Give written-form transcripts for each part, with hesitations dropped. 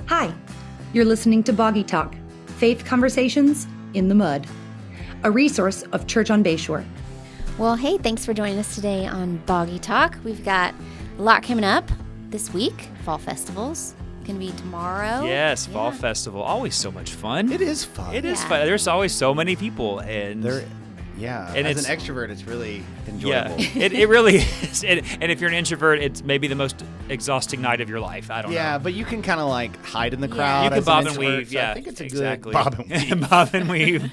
Hi, you're listening to Boggy Talk, Faith Conversations in the Mud, a resource of Church on Bayshore. Well, hey, thanks for joining us today on Boggy Talk. We've got a lot coming up this week. Fall festivals going to be tomorrow. Yes, Fall Festival. Always so much fun. It is fun. It is fun. There's always so many people. And and as an extrovert, it's really enjoyable. Yeah, it really is. And if you're an introvert, it's maybe the most exhausting night of your life. I don't know. Yeah, but you can kind of like hide in the crowd. You can as bob an and introvert, weave. so Yeah, I think it's a exactly. good bob and weave. Bob and weave.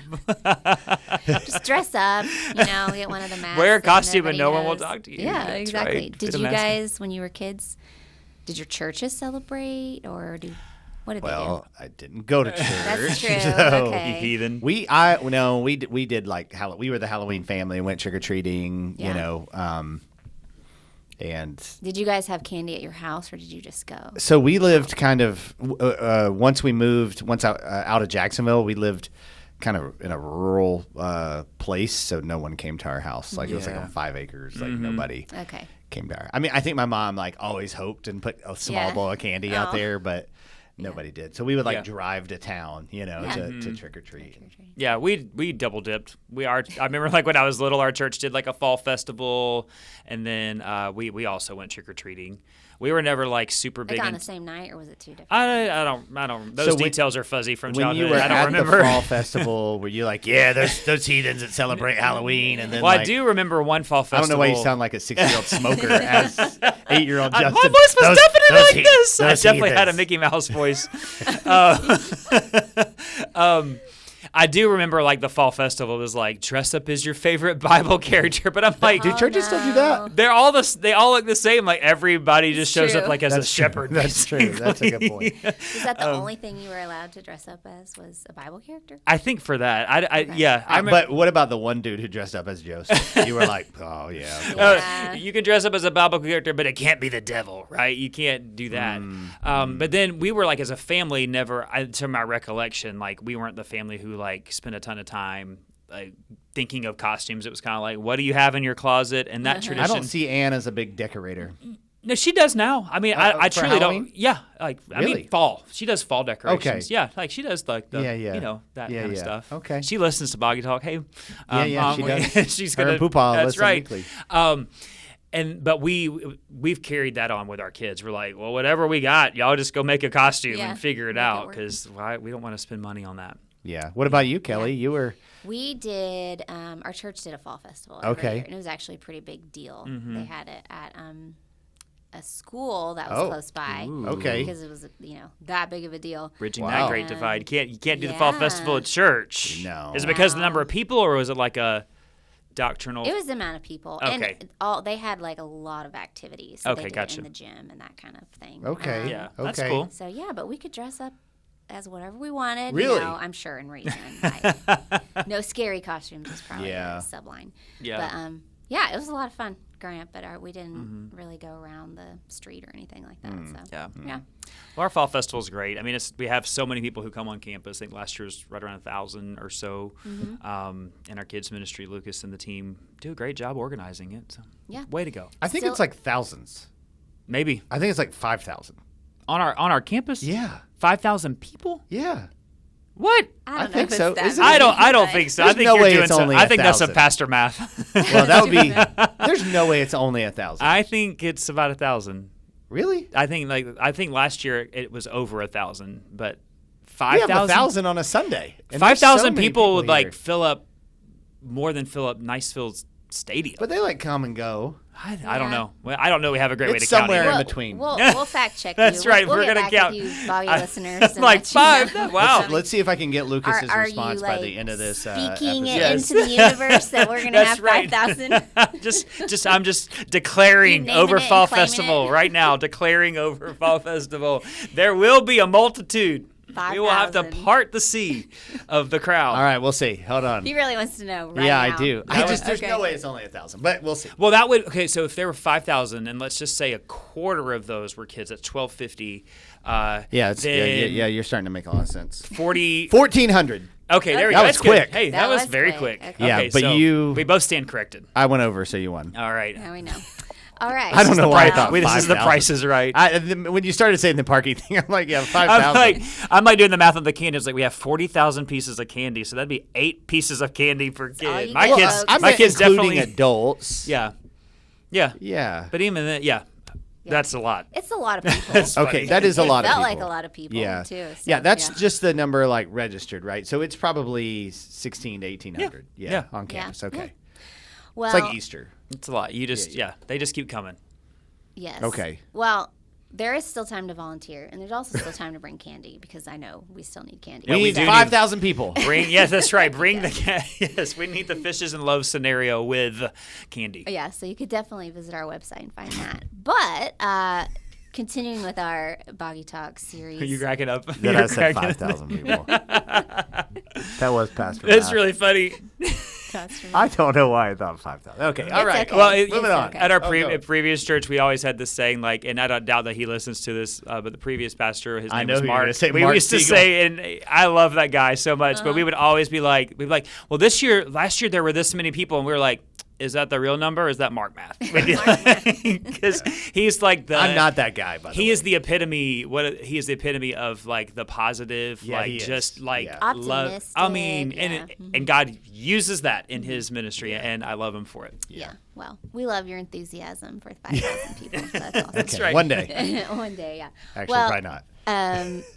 Just dress up, get one of the masks. Wear a costume and nobody no one will knows. talk to you. Yeah, That's exactly. right. Did Put a you mask on. guys, when you were kids, did your churches celebrate or what did they do? I didn't go to church. That's true. So Okay. You heathen. we did like we were the Halloween family and went trick or treating. Yeah. And Did you guys have candy at your house or did you just go? so we lived kind of once out of Jacksonville, we lived kind of in a rural place, so no one came to our house. Like it was like on 5 acres, like nobody Okay. came to our. I mean, I think my mom like always hoped and put a small bowl of candy out there, but nobody did. So we would drive to town, to trick or treat. Yeah, we double dipped. I remember like when I was little, our church did like a fall festival, and then we also went trick or treating. We were never like super big. Like on the same night, or was it two different? I don't. Those details are fuzzy from When childhood. you were I don't at remember. the fall festival, were you like, those heathens that celebrate Halloween? And then Well, I do remember one fall festival. I don't know why you sound like a 6-year-old smoker as 8-year-old Justin. My voice was definitely like this. I those definitely had a heathens. Mickey Mouse voice. I do remember like the fall festival was like dress up as your favorite Bible character, but I'm like, Do churches still do that? They all look the same. Like everybody just shows up true. like as a That's true. shepherd. That's true. That's a good point. Was that the only thing you were allowed to dress up as was a Bible character? I think for that, I remember. But what about the one dude who dressed up as Joseph? You were like, oh yeah. Yeah. You can dress up as a Bible character, but it can't be the devil, right? You can't do that. But then we were like, as a family, to my recollection, like we weren't the family who like spent a ton of time like thinking of costumes. It was kind of like, what do you have in your closet? And that tradition. I don't see Anne as a big decorator. No, she does now. I mean, I for truly Halloween? don't. Yeah, like I Really? mean, fall. She does fall decorations. Okay. Yeah, like she does like the Yeah. that Yeah, kind of yeah. stuff. Okay. She listens to Boggy Talk. Hey, She does. she's Her gonna. and Poopaw That's listen right. weekly. But we've carried that on with our kids. We're like, well, whatever we got, y'all just go make a costume and figure it Make it out work. because we don't want to spend money on that. Yeah. What about you, Kelly? You were. We did, our church did a fall festival every Okay. year, and it was actually a pretty big deal. Mm-hmm. They had it at a school that was Oh. close by. Okay. Because it was, that big of a deal. Bridging Wow. that great divide. You can't do the fall festival at church. No. Is it because of the number of people, or was it like a doctrinal? It was the amount of people. Okay. And they had like a lot of activities. So Okay, they did gotcha. it in the gym and that kind of thing. Okay. Yeah, Okay. that's cool. So, but we could dress up as whatever we wanted. Really? I'm sure in reason. No scary costumes is probably Yeah. the subline. Yeah. But, it was a lot of fun growing up, but we didn't really go around the street or anything like that. So, Yeah. Well, our fall festival is great. I mean, we have so many people who come on campus. I think last year was right around 1,000 or so. And our kids ministry, Lucas and the team, do a great job organizing it. So, way to go. I think Still- it's like thousands. Maybe I think it's like 5,000. on our campus. Yeah. 5,000 people. Yeah. What? I don't I know think if so. it's that Isn't I it? don't think so. I There's think no you're way doing it's some. only I think that's some 1,000. pastor math. Well, that would be. There's no way it's only 1,000. I think it's about 1,000. Really? I think last year it was over 1,000, but We have 5,000. 1,000 on a Sunday. And there's 5,000 so many people would here. like fill up Niceville's stadium. But they like come and go. I don't know. Well, I don't know. We have a great way to It's count somewhere either. in between. We'll fact check you. That's right. We'll We're get gonna back count. with you, Boggy listeners. and Like let you 5. know. Wow. Let's see if I can get Lucas's Are response you, by like, the end of this speaking it episode. into the universe that we're going to That's have right. 5,000? I'm just declaring You naming over it and Fall claiming Festival it? right now. Declaring over Fall Festival. There will be a multitude. We will have to 5,000. part the sea of the crowd. All right, we'll see. Hold on. He really wants to know right Yeah, now. I do. There's Okay. no way it's only 1,000, but we'll see. Well, that would so if there were 5,000, and let's just say a quarter of those were kids, that's 1,250. Yeah, you're starting to make a lot of sense. 40. 1,400. Okay, there we That go. was That's quick. Good. Hey, That that was was very quick. quick. Okay. Yeah, Okay, but so you- we both stand corrected. I went over, so you won. All right. Now we know. All right. I don't know why I thought This is the 5,000. Price is Right. When you started saying the parking thing, I'm like, yeah, 5,000. I'm like doing the math on the candy. It's like we have 40,000 pieces of candy, so that'd be 8 pieces of candy per all kid. you My get, kids, folks. I my meant kids including definitely. adults. Yeah. Yeah. But even then, that's a lot. It's a lot of people. Okay, that is a lot of people. It felt like a lot of people, Yeah. too. So, Yeah, that's just the number like registered, right? So it's probably 1,600 to 1,800. Yeah, on campus. Yeah. Okay. Well, It's like Easter. It's a lot. You just they just keep coming. yes. Okay. Well, there is still time to volunteer, and there's also still time to bring candy because I know we still need candy. We we need do need- 5,000 people. Yes, that's right. Bring the yes. We need the fishes and loaves scenario with candy. Yeah, so you could definitely visit our website and find that. But continuing with our Boggy Talk series. Are you cracking up? That You're I said cracking up. 5,000 people. That was Pastor That's Matt. really funny. I don't know why I thought 5,000. Okay, all right. okay. Well, Moving on. at our go. previous church, we always had this saying, like, and I don't doubt that he listens to this, but the previous pastor, his I name know was who you're Mark. gonna say, We Mark used to Siegel. say, and I love that guy so much, but we would always be like, well, last year there were this many people, and we were like, is that the real number or is that Mark math? Because he's like I'm not that guy, by the way. He is the epitome. He is the epitome of like the positive, Yeah, like he is. just like Yeah. love. I mean, Optimistic, and God uses that in His ministry, and I love Him for it. Yeah. Well, we love your enthusiasm for 5,000 people. So that's awesome. That's right. One day. One day, yeah. Actually, well, probably not.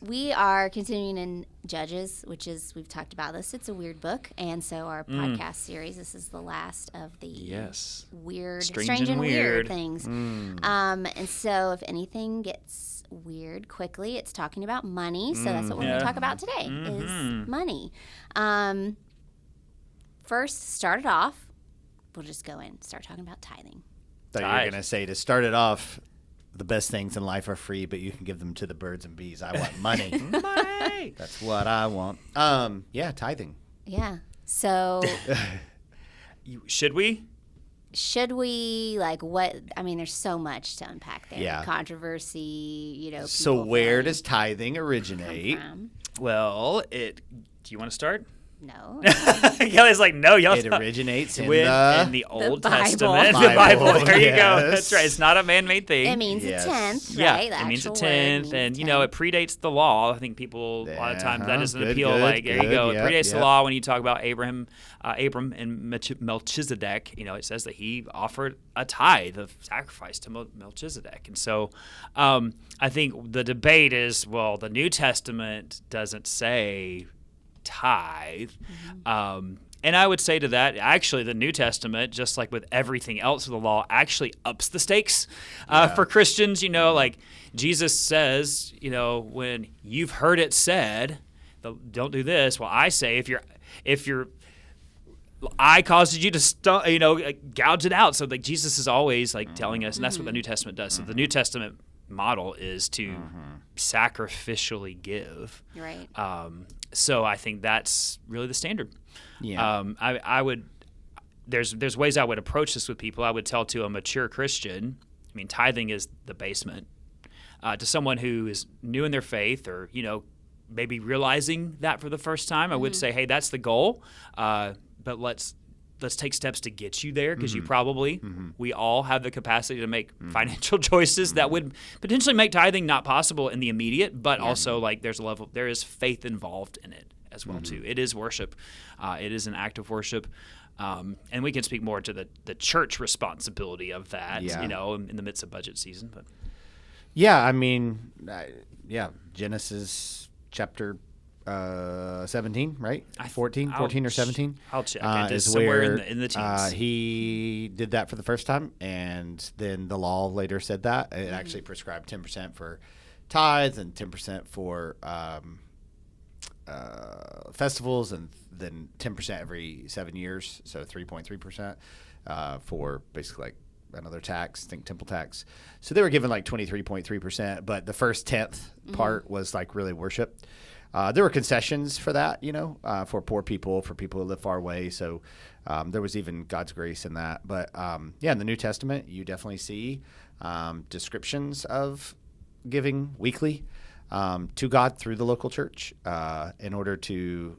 We are continuing in Judges, which is, we've talked about this. It's a weird book. And so our podcast series, this is the last of the Yes. weird, Strange and weird. things. And so if anything gets weird quickly, it's talking about money. So that's what we're going to talk about today is money. First, start it off. We'll just go in, start talking about tithing. Thought you were going to say, to start it off, the best things in life are free, but you can give them to the birds and bees. I want money. Money. That's what I want. Yeah, tithing. Yeah. So Should we? should we, like, what, I mean, there's so much to unpack there. Yeah. Controversy, you know. So people where feeling does tithing come originate? from. Well, do you want to start? No. Kelly's like, no, y'all. It originates in in the the Old Bible. Testament, the Bible, Bible. There you go. yes. That's right. It's not a man-made thing. It means Yes. a tenth, Yeah, right? The it means a actual word tenth, means and a you know it tenth. predates the law. I think people a lot of times that doesn't Good, appeal. good, Like there you good. go, it Yep, predates the yep. law when you talk about Abram and Melchizedek. You know it says that he offered a tithe of sacrifice to Melchizedek, and so I think the debate is, well, the New Testament doesn't say tithe. And I would say to that, actually, the New Testament, just like with everything else of the law, actually ups the stakes for Christians. You know, like Jesus says, you know, when you've heard it said, don't do this. Well, I say, if your eye causes you to, gouge it out. So like Jesus is always like telling us, and that's what the New Testament does. So the New Testament model is to sacrificially give. Right. So I think that's really the standard. Yeah. I would. There's ways I would approach this with people. I would tell to a mature Christian. I mean, tithing is the basement. To someone who is new in their faith, or maybe realizing that for the first time, I would say, hey, that's the goal. But let's take steps to get you there, because you probably, we all have the capacity to make financial choices that would potentially make tithing not possible in the immediate, but also like there is faith involved in it as well too. It is worship. It is an act of worship. And we can speak more to the church responsibility of that, Yeah. in the midst of budget season. But Yeah, I mean, Genesis chapter 17, right? 14 or 17. I'll check. It is is somewhere where in the teens. he did that for the first time, and then the law later said that it actually prescribed 10% for tithes and 10% for festivals, and then 10% every 7 years, so 3.3% for basically like another tax, think temple tax. So they were given like 23.3%, but the first tenth part was like really worship. There were concessions for that, for poor people, for people who live far away. So there was even God's grace in that. But in the New Testament, you definitely see descriptions of giving weekly to God through the local church in order to,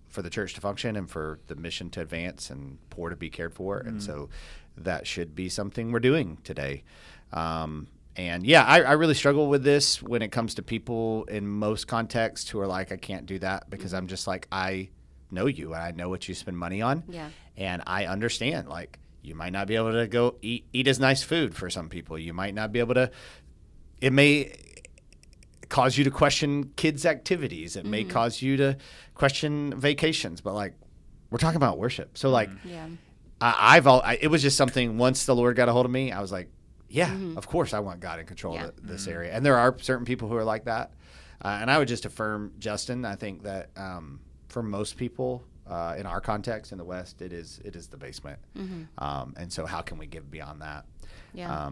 for the church to function and for the mission to advance and poor to be cared for. And so that should be something we're doing today. And yeah, I really struggle with this when it comes to people in most contexts who are like, I can't do that because I'm just like, I know you and I know what you spend money on. Yeah. And I understand, like, you might not be able to go eat as nice food for some people. You might not be able to, it may cause you to question kids' activities. It may cause you to question vacations, but like, we're talking about worship. So like, it was just something, once the Lord got a hold of me, I was like, yeah, of course I want God in control of this area. And there are certain people who are like that. And I would just affirm, Justin, I think that for most people in our context in the West, it is the basement. And so how can we give beyond that? Yeah.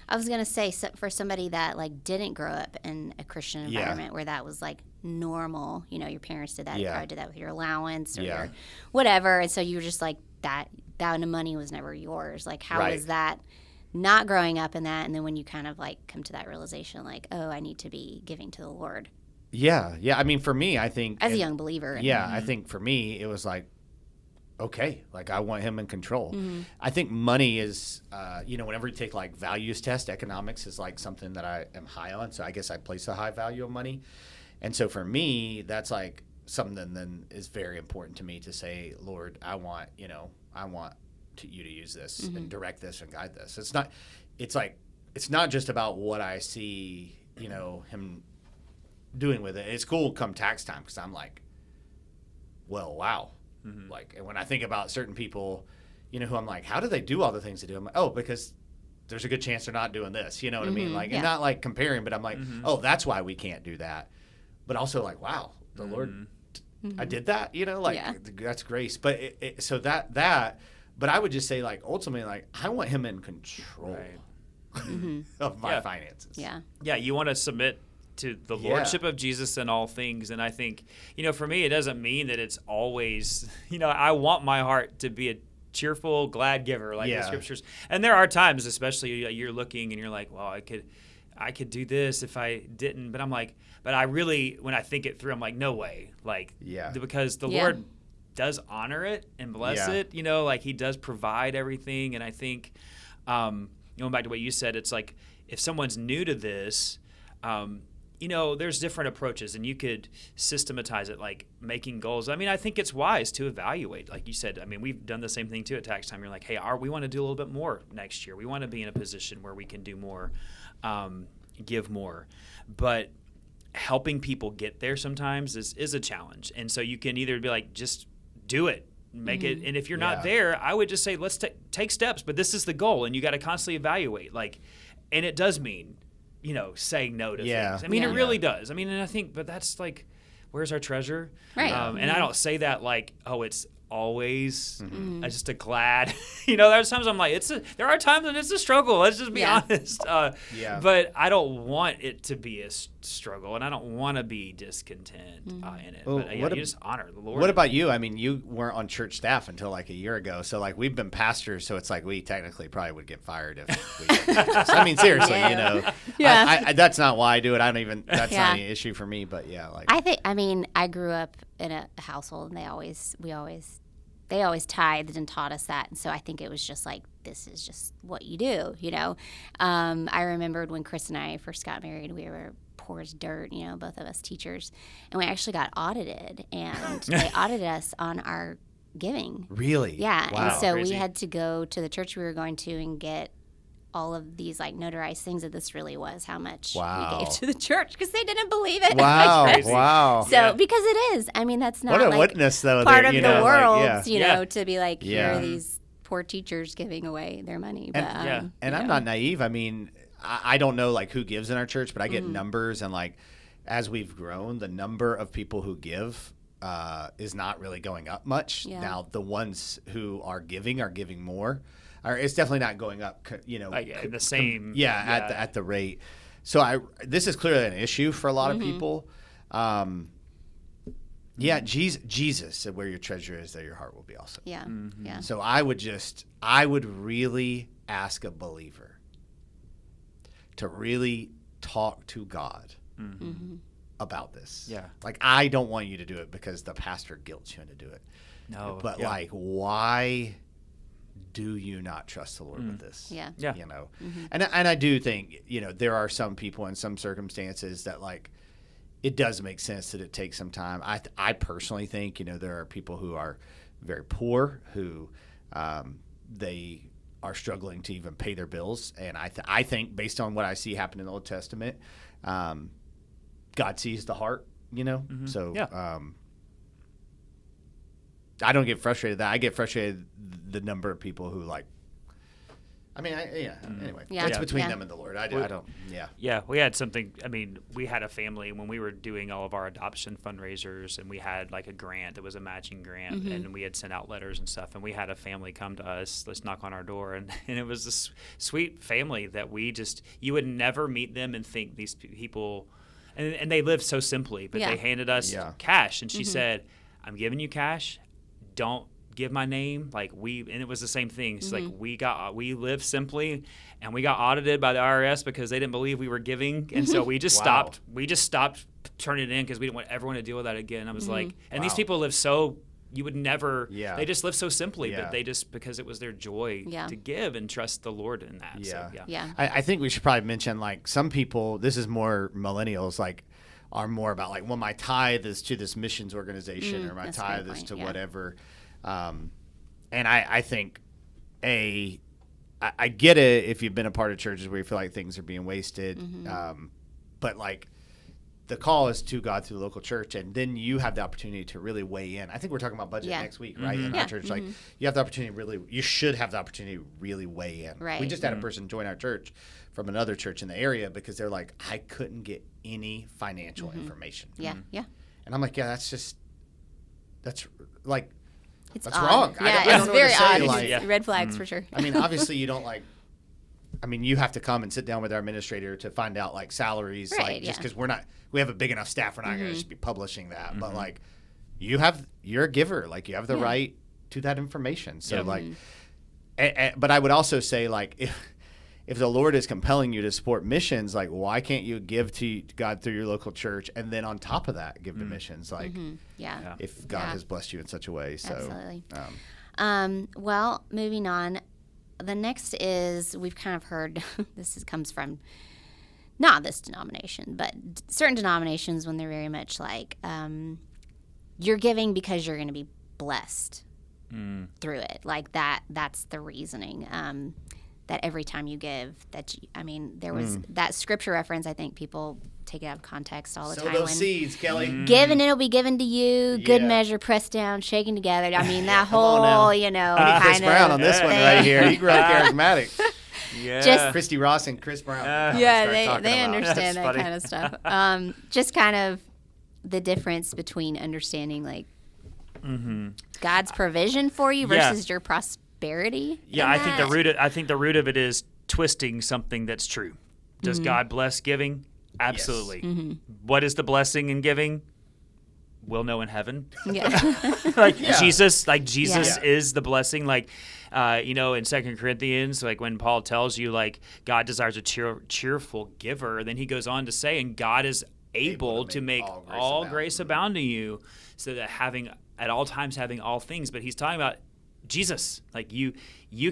I was going to say, so for somebody that like didn't grow up in a Christian environment where that was like normal, you know, your parents did that, you probably did that with your allowance or your whatever. And so you were just like, that money was never yours. Like, how was that not growing up in that? And then when you kind of like come to that realization, like, oh, I need to be giving to the Lord. Yeah. I mean, for me, I think as a young believer. I think for me, it was like, okay, like I want him in control. I think money is, whenever you take like values test, economics is like something that I am high on. So I guess I place a high value on money. And so for me, that's like something then is very important to me to say, Lord, I want you to use this and direct this and guide this. It's not just about what I see, him doing with it. It's cool come tax time because I'm like, well, wow. Like, and when I think about certain people, who I'm like, how do they do all the things they do? I'm like, oh, because there's a good chance they're not doing this. You know what I mean? Like, and not like comparing, but I'm like, oh, that's why we can't do that. But also like, wow, the Lord, I did that. That's grace. But but I would just say like ultimately like I want him in control of my finances. Yeah, you want to submit to the lordship of Jesus in all things. And I think, for me, it doesn't mean that it's always, I want my heart to be a cheerful, glad giver, like the scriptures. And there are times, especially you're looking and you're like, well, I could do this if I didn't. But I'm like, but I really, when I think it through, I'm like, no way. Like, because the Lord does honor it and bless it, like he does provide everything. And I think, going back to what you said, it's like, if someone's new to this, there's different approaches and you could systematize it, like making goals. I mean, I think it's wise to evaluate. Like you said, I mean, we've done the same thing too at tax time. You're like, hey, we want to do a little bit more next year. We want to be in a position where we can do more, give more. But helping people get there sometimes is a challenge. And so you can either be like, just do it, make it. And if you're not there, I would just say, let's take steps, but this is the goal. And you got to constantly evaluate. Like, and it does mean, saying no to things. I mean, it really does. I mean, and I think, but that's like, where's our treasure? Right. And I don't say that like, oh, it's always just a glad, there's times I'm like, there are times when it's a struggle. Let's just be honest. But I don't want it to be a struggle, and I don't want to be discontent in it. Well, but you just honor the Lord. What about you? I mean, you weren't on church staff until like a year ago. So like we've been pastors, so it's like we technically probably would get fired if we didn't do this. I mean, seriously, I that's not why I do it. I don't even, that's not an issue for me, but I grew up in a household and they always tithed and taught us that. And so I think it was just like, this is just what you do, I remembered when Chris and I first got married, we were poor as dirt, both of us teachers. And we actually got audited, and they audited us on our giving. Really? Yeah. Wow. And so Crazy. we had to go to the church we were going to and get all of these like notarized things that this really was how much we gave to the church because they didn't believe it. Wow. So because it is, I mean, that's not what a like witness though. part of the world, to be like, Yeah. here are these poor teachers giving away their money. But, and I'm not naive. I mean, I don't know like who gives in our church, but I get numbers, and like as we've grown, the number of people who give is not really going up much. Yeah. Now the ones who are giving more. It's definitely not going up, like the same. At the rate. So this is clearly an issue for a lot of people. Jesus said, "Where your treasure is, there your heart will be also." Yeah, yeah. So I would really ask a believer to really talk to God about this. Yeah. Like, I don't want you to do it because the pastor guilts you into do it. No. But like, why do you not trust the Lord with this? Yeah. You know, and I do think, you know, there are some people in some circumstances that like, it does make sense that it takes some time. I personally think, you know, there are people who are very poor who they are struggling to even pay their bills. And I think based on what I see happen in the Old Testament, God sees the heart, you know? So I don't get frustrated that I get frustrated the number of people who like, I mean, anyway, it's between them and the Lord. I don't. Yeah, we had something. I mean, we had a family when we were doing all of our adoption fundraisers, and we had like a grant that was a matching grant, and we had sent out letters and stuff. And we had a family come to us, let's knock on our door, and it was this sweet family that you would never meet them and think these people, and they lived so simply, but they handed us cash, and she said, "I'm giving you cash. Don't give my name." And it was the same thing. It's like we lived simply, and we got audited by the IRS because they didn't believe we were giving, and so we just stopped turning it in because we didn't want everyone to deal with that again. I was like, and these people live so, you would never, they just live so simply, but they just, because it was their joy to give and trust the Lord in that. I think we should probably mention, like, some people, this is more millennials, like, are more about like, well, my tithe is to this missions organization, or my tithe is to whatever. And I think, I get it if you've been a part of churches where you feel like things are being wasted, but like the call is to God through the local church, and then you have the opportunity to really weigh in. I think we're talking about budget next week, right? In our church, like you have the opportunity you should have the opportunity to really weigh in. Right. We just had a person join our church from another church in the area because they're like, I couldn't get any financial information. Yeah. And I'm like, that's like, It's that's odd. wrong. Yeah, I don't it's know very what to say. odd. Like, Red flags for sure. I mean, obviously you don't like, I mean, you have to come and sit down with our administrator to find out like salaries, Right, like just because we have a big enough staff, we're not going to just be publishing that. But like, you're a giver, like you have the right to that information. So like, but I would also say, like, if the Lord is compelling you to support missions, like, why can't you give to God through your local church, and then on top of that, give to missions? Like, if God has blessed you in such a way. So, absolutely. Well, moving on. The next is, we've kind of heard, comes from not this denomination, but certain denominations, when they're very much like, you're giving because you're going to be blessed through it. Like that's the reasoning. That every time you give, there was that scripture reference. I think people take it out of context all the time. Sow those seeds, Kelly. Give and it'll be given to you. Good measure, pressed down, shaken together. I mean, that whole, Chris Brown on this one right here. He grew up charismatic. Just Christy Ross and Chris Brown. They understand that kind of stuff. Just kind of the difference between understanding like God's provision for you versus your prosperity. Yeah, I think the root of it is twisting something that's true. Does God bless giving? Absolutely. Yes. What is the blessing in giving? We'll know in heaven. Jesus is the blessing. Like, in 2 Corinthians, like when Paul tells you, like, God desires a cheerful giver, then he goes on to say, and God is able to make all grace abound to you, so that at all times having all things. But he's talking about Jesus. Like, you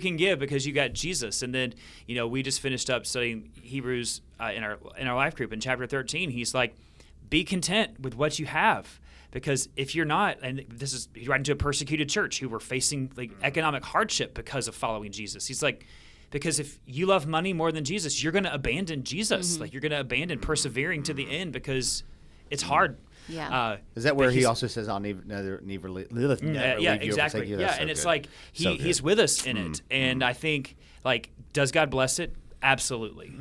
can give because you got Jesus. And then, we just finished up studying Hebrews in our life group in chapter 13. He's like, be content with what you have. Because if you're not, and he's writing to a persecuted church who were facing like economic hardship because of following Jesus. He's like, because if you love money more than Jesus, you're going to abandon Jesus. Like, you're going to abandon persevering to the end because it's hard. Yeah. Is that where he also says, "I'll never leave you"? Yeah, exactly. Yeah, and it's like he's with us in it. And I think, like, does God bless it? Absolutely.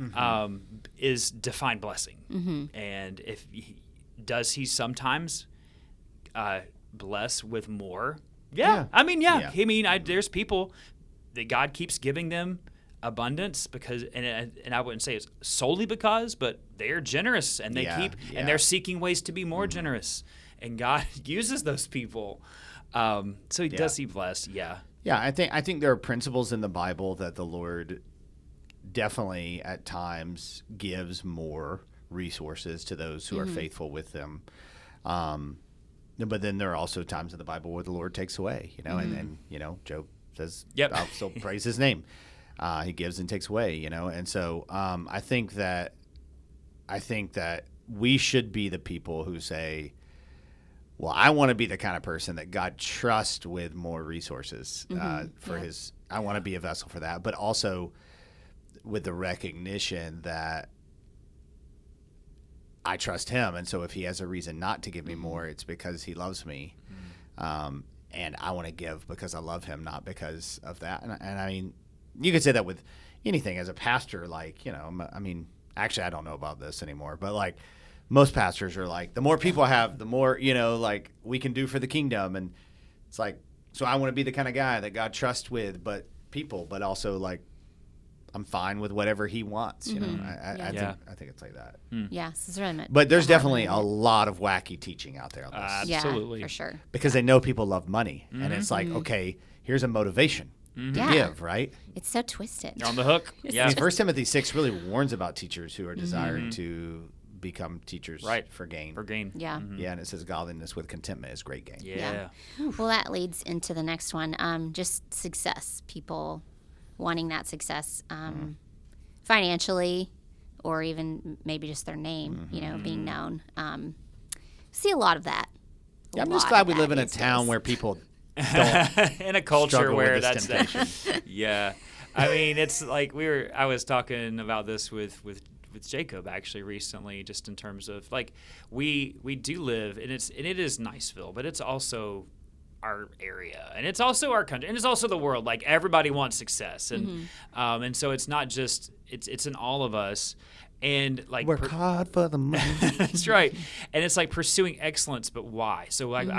Is defined blessing. And does he sometimes bless with more? Yeah. I mean, there's people that God keeps giving them abundance because, and I wouldn't say it's solely because, but they're generous and they and they're seeking ways to be more generous, and God uses those people. So does he bless? Yeah. I think there are principles in the Bible that the Lord definitely at times gives more resources to those who are faithful with them. But then there are also times in the Bible where the Lord takes away, and Job says, Yep. I'll still praise his name. He gives and takes away, you know? And so I think that we should be the people who say, well, I want to be the kind of person that God trusts with more resources for his, I want to be a vessel for that, but also with the recognition that I trust him. And so if he has a reason not to give me more, it's because he loves me. And I want to give because I love him, not because of that. And I mean, you could say that with anything as a pastor, like, you know, I mean, actually, I don't know about this anymore, but like most pastors are like, the more people I have, the more, you know, like we can do for the kingdom. And it's like, so I want to be the kind of guy that God trusts with, but also like, I'm fine with whatever he wants. You know, I think it's like that. Yes, it's really But there's definitely a lot of wacky teaching out there on this. Absolutely. Yeah, for sure. Because they know people love money. And it's like, okay, here's a motivation to give, right? It's so twisted. You're on the hook. I mean, 1 Timothy 6 really warns about teachers who are desiring to become teachers for gain. For gain. Yeah. Yeah, and it says godliness with contentment is great gain. Yeah. Well, that leads into the next one. Just success. People wanting that success financially, or even maybe just their name, you know, being known. See a lot of that. Yeah, I'm just glad we live in a town where people don't in a culture struggle where with that's this temptation. Yeah. I mean, it's like I was talking about this with Jacob actually recently, just in terms of like we do live, and it is Niceville, but it's also our area, and it's also our country, and it's also the world. Like everybody wants success, and and so it's not just it's in all of us, and like work hard for the money. That's right, and it's like pursuing excellence, but why? So like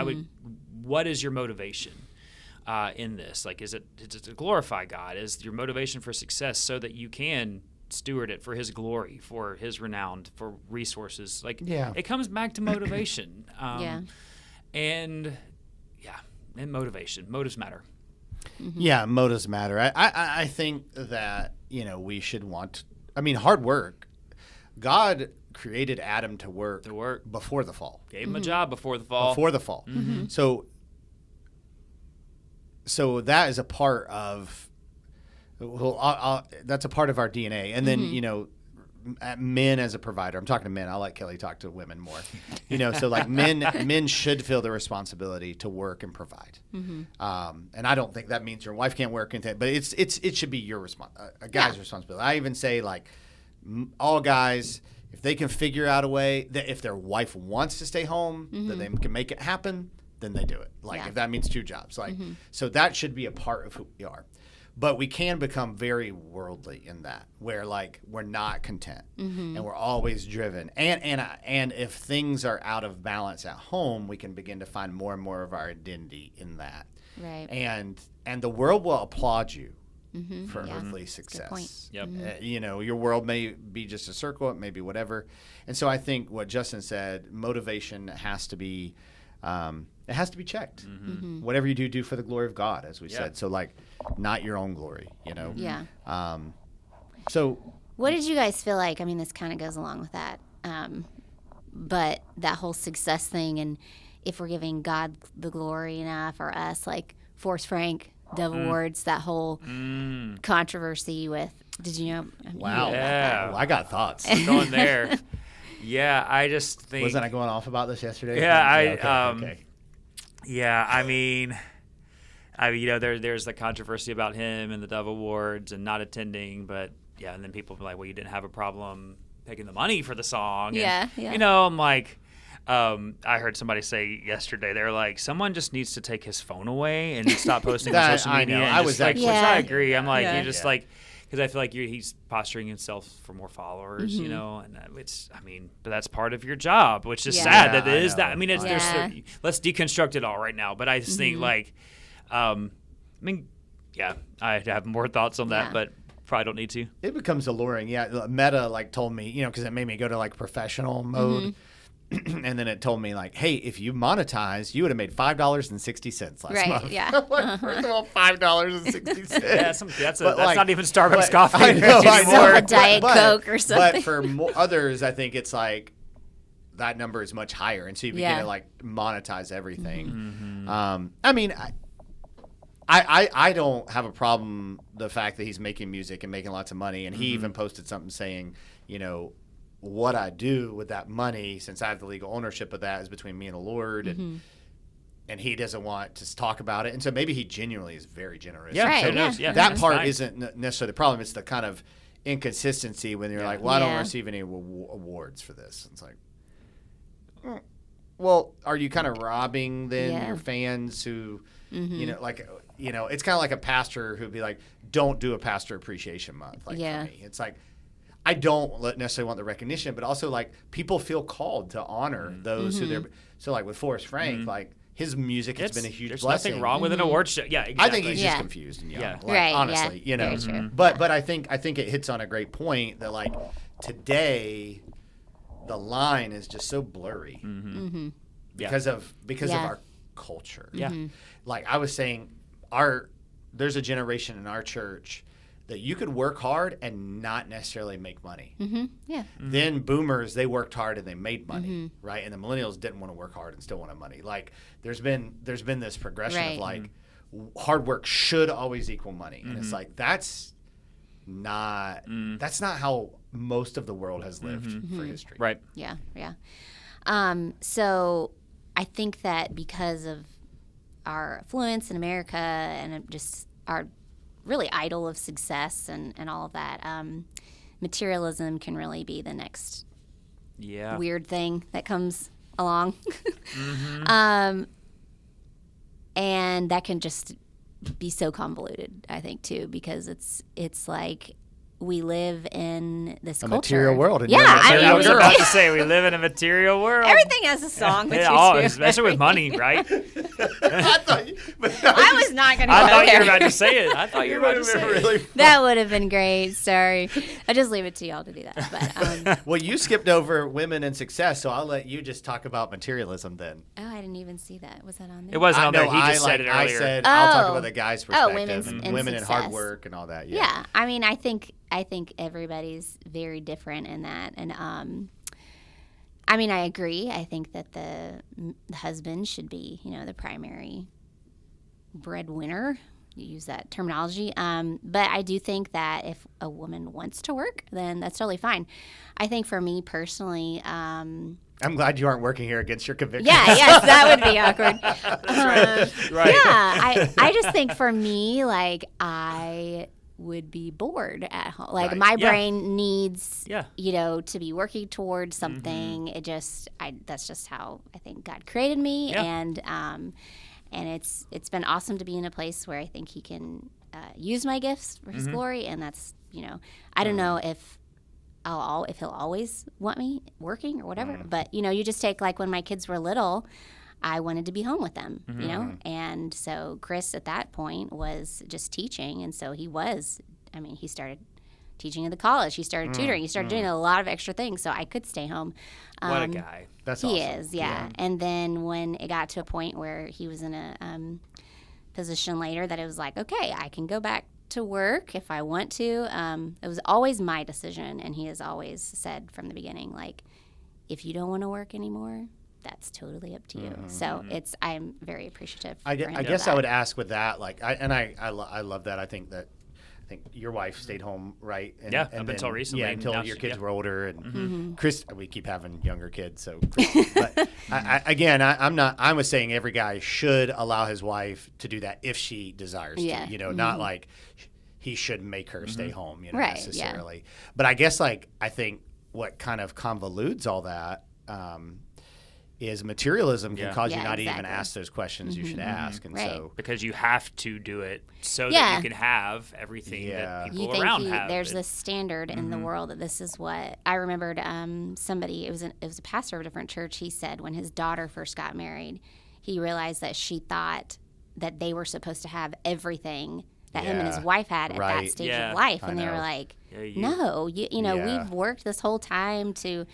what is your motivation in this? Like, is it to glorify God? Is your motivation for success so that you can steward it for his glory, for his renown, for resources? Like, it comes back to motivation. And motivation. Motives matter. Yeah, motives matter. I think that, you know, we should want, I mean, hard work. God created Adam to work before the fall. Gave him a job before the fall. So that is a part of, that's a part of our DNA. And then, you know, men as a provider, I'm talking to men. I'll let Kelly talk to women more. You know, so like men should feel the responsibility to work and provide. And I don't think that means your wife can't work, but it should be your a guy's responsibility. I even say like all guys, if they can figure out a way that if their wife wants to stay home, that they can make it happen, then they do it. Like if that means 2 jobs, like so that should be a part of who we are. But we can become very worldly in that, where like we're not content and we're always driven. And if things are out of balance at home, we can begin to find more and more of our identity in that. Right. And the world will applaud you for earthly success. Good point. Yep. You know, your world may be just a circle, it may be whatever. And so I think what Justin said, motivation has to be it has to be checked. Whatever you do for the glory of God, as we said. So like not your own glory, you know? Yeah. So what did you guys feel like? I mean, this kind of goes along with that. But that whole success thing, and if we're giving God the glory enough, or us, like Force Frank, Devil Words, that whole controversy with, did you know? Wow. Yeah. Well, I got thoughts. We're going there. Yeah, I just think. Wasn't I going off about this yesterday? Yeah, okay. Yeah, I mean, you know, there's the controversy about him and the Dove Awards and not attending, but yeah, and then people be like, well, you didn't have a problem taking the money for the song. Yeah, and, yeah. You know, I'm like, I heard somebody say yesterday, they're like, someone just needs to take his phone away and stop posting on social media. I know. And I just, was like, actually- which Yeah. I agree. I'm like, Yeah. you just like. Because I feel like he's posturing himself for more followers, you know, and but that's part of your job, which is sad that it is that. I mean, let's deconstruct it all right now. But I just think like, I have more thoughts on that, but probably don't need to. It becomes alluring. Yeah, Meta like told me, you know, because it made me go to like professional mode. And then it told me like, hey, if you monetize, you would have made $5.60 last month. Yeah. Like, first of all, $5.60. Yeah, that's But, not even Starbucks coffee. I know, I Sell know. a Diet Coke or something. But for others, I think it's like that number is much higher, and so you begin to like monetize everything. I mean, I don't have a problem the fact that he's making music and making lots of money, and he even posted something saying, you know, what I do with that money, since I have the legal ownership of that, is between me and the Lord, and he doesn't want to talk about it, and so maybe he genuinely is very generous. Yeah, Right, so yeah. That part isn't necessarily the problem. It's the kind of inconsistency when you're like, well, I don't receive any awards for this. It's like, well, are you kind of robbing then your fans who, you know, like, you know, it's kind of like a pastor who'd be like, don't do a pastor appreciation month. Like for me, it's like, I don't necessarily want the recognition, but also like people feel called to honor those who they're. So like with Forrest Frank, like his music has been a huge there's blessing. Nothing wrong with an award show. Yeah, exactly. I think he's just confused and young. Yeah. Like, Right, honestly, you know. Very true. But I think it hits on a great point that like today, the line is just so blurry because of our culture. Yeah. Like I was saying, there's a generation in our church that you could work hard and not necessarily make money. Yeah. Then boomers, they worked hard and they made money, right? And the millennials didn't want to work hard and still wanted money. Like there's been this progression of like hard work should always equal money, and it's like that's not how most of the world has lived for history. Right. Yeah, yeah. So I think that because of our affluence in America and just our really idol of success and all of that, materialism can really be the next weird thing that comes along. And that can just be so convoluted, I think, too, because it's like we live in this culture. Material world. And I was about to say, we live in a material world. Everything has a song. Especially with money, right? I was not going to go I thought there. you were about to say it. I thought you were about to say it. really That would have been great. Sorry. I just leave it to y'all to do that. But Well, you skipped over women and success, so I'll let you just talk about materialism then. I didn't even see that. Was that on there? It wasn't on there. No, He just said it earlier. I said I'll talk about the guy's perspective women's and women and success. hard work and all that. Yeah. I mean, I think everybody's very different in that, and I mean, I agree. I think that the husband should be, you know, the primary breadwinner. You use that terminology, but I do think that if a woman wants to work, then that's totally fine. I think for me personally, I'm glad you aren't working here against your convictions. yes, that would be awkward. Right. Yeah, I just think for me, like I would be bored at home. Like my brain needs, you know, to be working towards something. It just, that's just how I think God created me, and it's been awesome to be in a place where I think He can use my gifts for His glory, and that's, you know, I don't know if He'll always want me working or whatever, but you know, you just take like when my kids were little. I wanted to be home with them, you know? And so Chris at that point was just teaching. And so he started teaching at the college. He started tutoring. He started doing a lot of extra things so I could stay home. What a guy. That's awesome. He is, yeah. And then when it got to a point where he was in a position later that it was like, okay, I can go back to work if I want to. It was always my decision. And he has always said from the beginning, like, if you don't want to work anymore, that's totally up to you. So I'm very appreciative. I guess I would ask with that, like, I love that. I think your wife stayed home, right? And, up until recently. Yeah, until now your kids were older, and Chris. We keep having younger kids, so. But I was saying every guy should allow his wife to do that if she desires to. You know, not like he should make her stay home, you know, necessarily. But I guess I think what kind of convolutes all that. Is materialism can cause you not to even ask those questions you should ask, and so because you have to do it so that you can have everything that people around have. There's this standard in the world that this is what I remembered. Somebody, it was a pastor of a different church. He said when his daughter first got married, he realized that she thought that they were supposed to have everything that him and his wife had at that stage of life, and they were like, "No, you know, we've worked this whole time to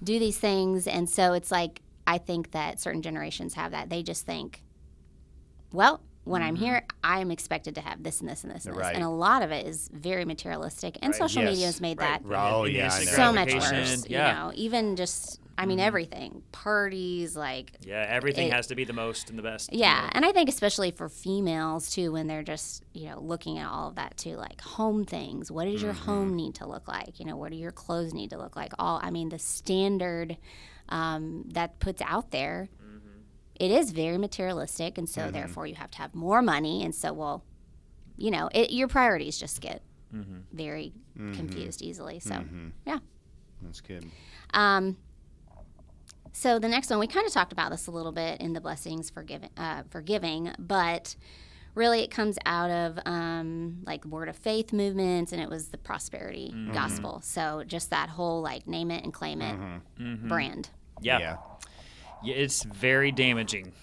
do these things," and so it's like. I think that certain generations have that. They just think, well, when I'm here, I'm expected to have this and this and this and this. And a lot of it is very materialistic. And social media has made that I know. so much worse. You know, even just I mean, everything. Parties, like... Yeah, everything has to be the most and the best. Yeah, and I think especially for females, too, when they're just, looking at all of that, too, like home things. What does your home need to look like? What do your clothes need to look like? The standard that puts out there, it is very materialistic, and so therefore you have to have more money, and so, your priorities just get very confused easily. So, yeah. That's good. So the next one, we kind of talked about this a little bit in the blessings for giving, but really it comes out of like word of faith movements, and it was the prosperity gospel. So just that whole like name it and claim it brand. Yeah, it's very damaging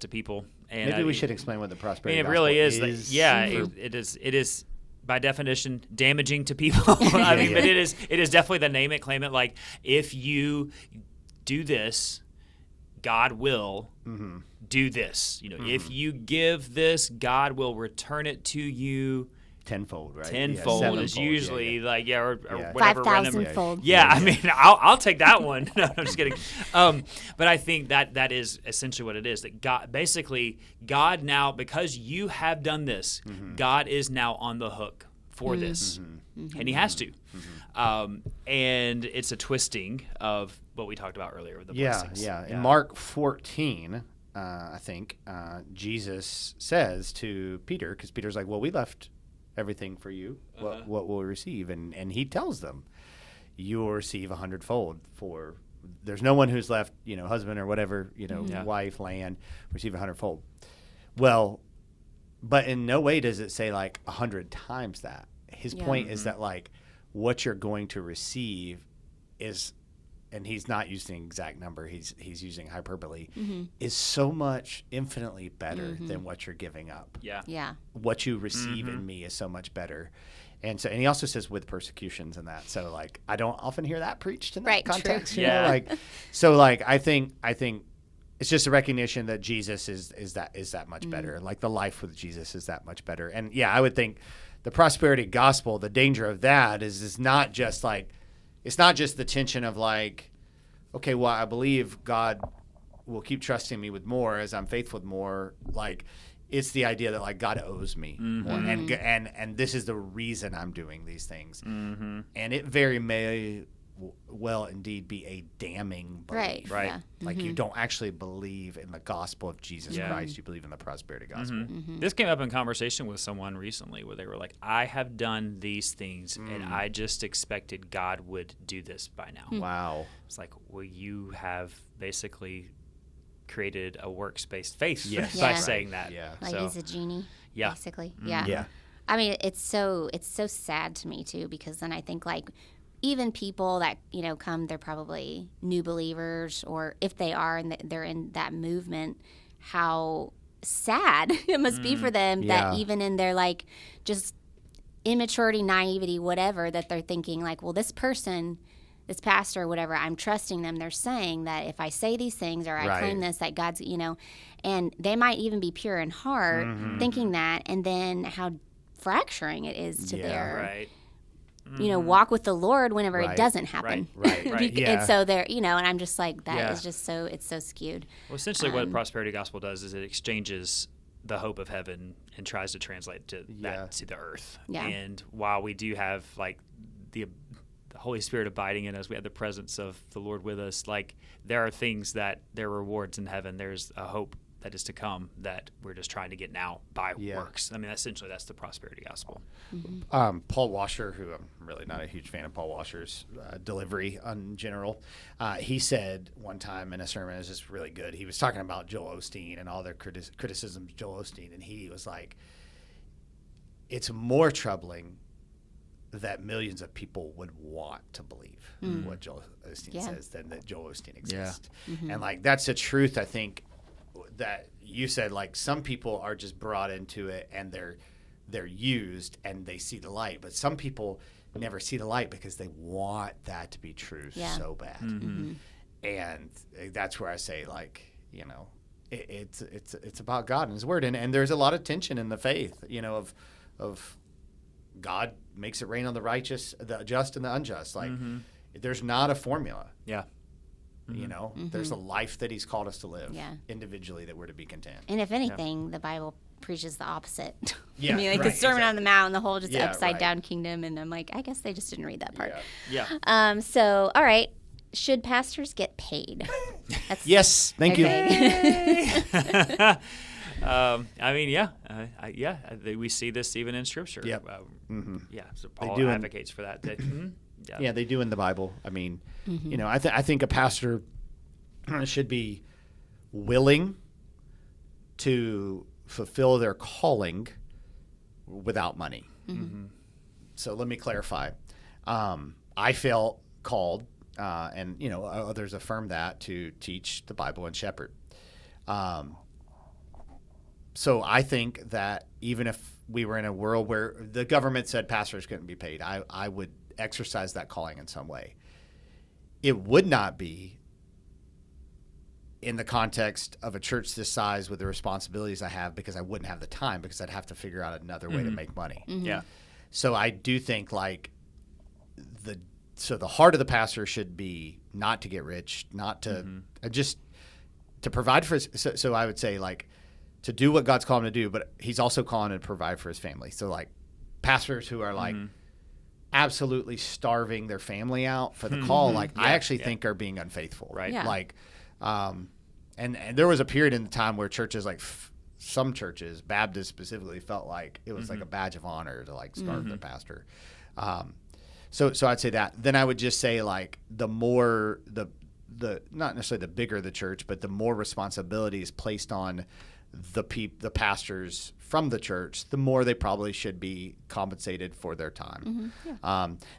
to people. And maybe we should explain what the prosperity it gospel really is. It is by definition damaging to people. But it is definitely the name it, claim it. Like if you do this, God will do this. If you give this, God will return it to you tenfold, right? Tenfold is usually or whatever. 5,000-fold. I'll take that one. No, I'm just kidding. But I think that is essentially what it is. That God now, because you have done this, God is now on the hook for this, and He has to. And it's a twisting of what we talked about earlier with the blessings. Yeah. In Mark 14, I think, Jesus says to Peter, because Peter's like, well, we left everything for you. What will we receive? And He tells them, you will receive 100-fold for... There's no one who's left, husband or whatever, wife, land, receive 100-fold. Well, but in no way does it say like 100 times that. His point is that like what you're going to receive is, and he's not using the exact number, he's using hyperbole, is so much infinitely better than what you're giving up. Yeah. What you receive in me is so much better. And he also says with persecutions and that. So like I don't often hear that preached in that context. True. You know? I think it's just a recognition that Jesus is that much better. Like the life with Jesus is that much better. And I would think the prosperity gospel, the danger of that is not just like, it's not just the tension of like, okay, well, I believe God will keep trusting me with more as I'm faithful with more. Like, it's the idea that like God owes me more, and this is the reason I'm doing these things. And it very may well indeed be a damning belief. Right. Yeah. Like you don't actually believe in the gospel of Jesus Christ. You believe in the prosperity gospel. This came up in conversation with someone recently where they were like, I have done these things and I just expected God would do this by now. Wow. It's like, well, you have basically created a works-based faith by saying that. Like he's a genie, basically. Yeah. I mean, it's so sad to me too, because then I think like even people that come, they're probably new believers, or if they are and they're in that movement, how sad it must be for them that even in their like just immaturity, naivety, whatever, that they're thinking like, well, this person, this pastor or whatever, I'm trusting them. They're saying that if I say these things or I claim this, that God's, and they might even be pure in heart thinking that, and then how fracturing it is to their walk with the Lord whenever it doesn't happen. Right. And so they're, and I'm just like, that is just it's so skewed. Well, essentially what prosperity gospel does is it exchanges the hope of heaven and tries to translate that to the earth. Yeah. And while we do have like the Holy Spirit abiding in us, we have the presence of the Lord with us, like there are things that there are rewards in heaven. There's a hope that is to come that we're just trying to get now by works. I mean, essentially that's the prosperity gospel. Paul Washer, who I'm really not a huge fan of Paul Washer's delivery in general, he said one time in a sermon, it was just really good. He was talking about Joel Osteen and all their criticisms of Joel Osteen, and he was like, it's more troubling that millions of people would want to believe what Joel Osteen says than that Joel Osteen exists. And like that's the truth, I think, that you said, like some people are just brought into it and they're used and they see the light, but some people never see the light because they want that to be true so bad. And that's where I say, like, it's about God and His Word, and there's a lot of tension in the faith, of God makes it rain on the righteous, the just, and the unjust. Like there's not a formula. You know, there's a life that he's called us to live individually that we're to be content. And if anything, the Bible preaches the opposite. Yeah, I mean, like the Sermon on the Mount, the whole just upside down kingdom. And I'm like, I guess they just didn't read that part. Yeah. So, all right. Should pastors get paid? Yes. Thank you. I mean, we see this even in Scripture. Yep. So Paul advocates for that. Yeah, they do in the Bible. I mean, you know, I think a pastor should be willing to fulfill their calling without money. So let me clarify. I felt called, and you know, others affirm that, to teach the Bible and shepherd. So I think that even if we were in a world where the government said pastors couldn't be paid, I would exercise that calling in some way. It would not be in the context of a church this size with the responsibilities I have, because I wouldn't have the time, because I'd have to figure out another way to make money. Yeah. So I do think like the heart of the pastor should be not to get rich, not to just to provide for his, so I would say like to do what God's calling him to do, but he's also calling him to provide for his family. So like pastors who are like absolutely starving their family out for the call, like I actually think are being unfaithful. Right. Yeah. Like, and there was a period in the time where churches like some churches, Baptists specifically, felt like it was like a badge of honor to like starve their pastor. So I'd say that. Then I would just say like the more the not necessarily the bigger the church, but the more responsibility is placed on the pastors from the church, the more they probably should be compensated for their time.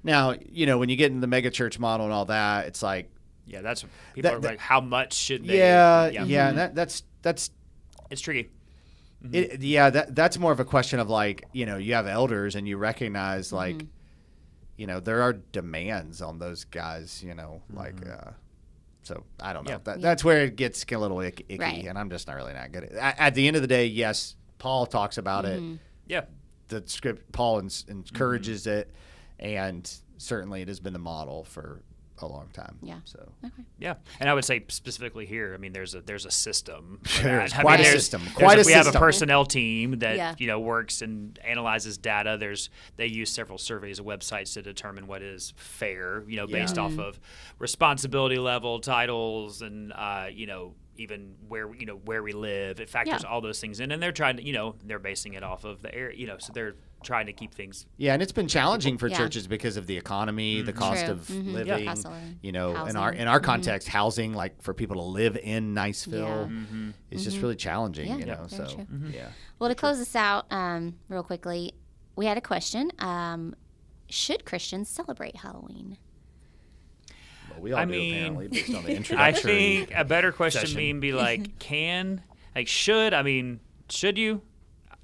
Now, you know, when you get into the mega church model and all that, it's like, that's people are like, how much should they? And that's it's tricky. That's more of a question of like, you know, you have elders and you recognize like, you know, there are demands on those guys, you know, like, so I don't know. That's where it gets a little icky, Right. and I'm just not really that good at the end of the day, yes, Paul talks about it. Yeah. The script, Paul encourages it, and certainly it has been the model for a long time. Yeah. So. Okay. Yeah, and I would say specifically here, I mean, there's a system. There's quite a system. We have a personnel team that you know works and analyzes data. They use several surveys of websites to determine what is fair. You know, based off of responsibility level, titles, and you know, even where we live. It factors all those things in, and they're trying to they're basing it off of the area. You know, so they're trying to keep things. Yeah, and it's been challenging for churches because of the economy, the cost of living. You know, housing. in our context, housing, like for people to live in Niceville, is just really challenging. Yeah, you know, very so true. Well, to close this out, real quickly, we had a question: should Christians celebrate Halloween? Well, we all do apparently, based on the introduction. I think a better question be like, should you?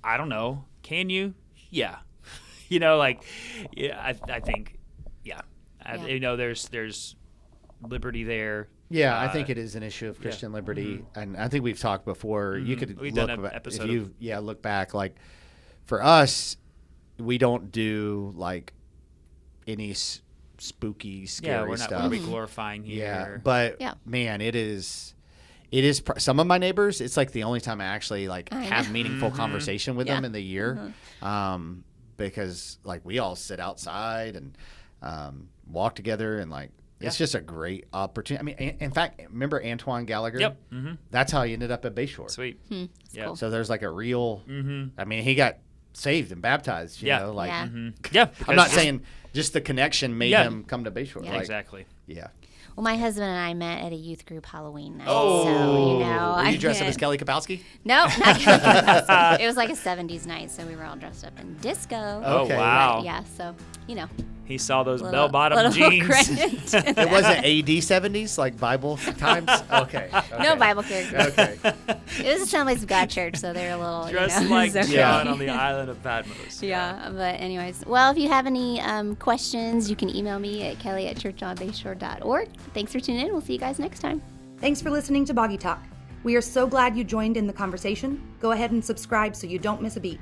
I don't know. Can you? Yeah. You know, like, I think, you know, there's liberty there. Yeah, I think it is an issue of Christian liberty, and I think we've talked before. You could We've look done an back, episode look back. Like for us, we don't do like any spooky, scary stuff. We're not really glorifying here. Yeah, but man, it is. Some of my neighbors, it's like the only time I actually like have meaningful conversation with them in the year, because like we all sit outside and walk together, and like it's just a great opportunity. I mean, in fact, remember Antoine Gallagher? Yep. That's how he ended up at Bayshore. Sweet. Cool. So there's like a real. I mean, he got saved and baptized. You know, like I'm not saying just the connection made him come to Bayshore. Yeah. Like, exactly. Yeah. Well, my husband and I met at a youth group Halloween night. Oh, so, you know, were you dressed up as Kelly Kapowski? No, not Kelly Kapowski. It was like a 70s night, so we were all dressed up in disco. Okay. Oh, wow. Yeah, so, you know. He saw those Little bell-bottom jeans. credit. It wasn't AD 70s, like Bible times? Okay. No Bible characters. Okay. It was Assemblies of God Church, so they're a little, Dressed you know, like it's okay. John on the island of Patmos. Yeah, but anyways. Well, if you have any questions, you can email me at kelly@churchonbayshore.org. Thanks for tuning in. We'll see you guys next time. Thanks for listening to Boggy Talk. We are so glad you joined in the conversation. Go ahead and subscribe so you don't miss a beat.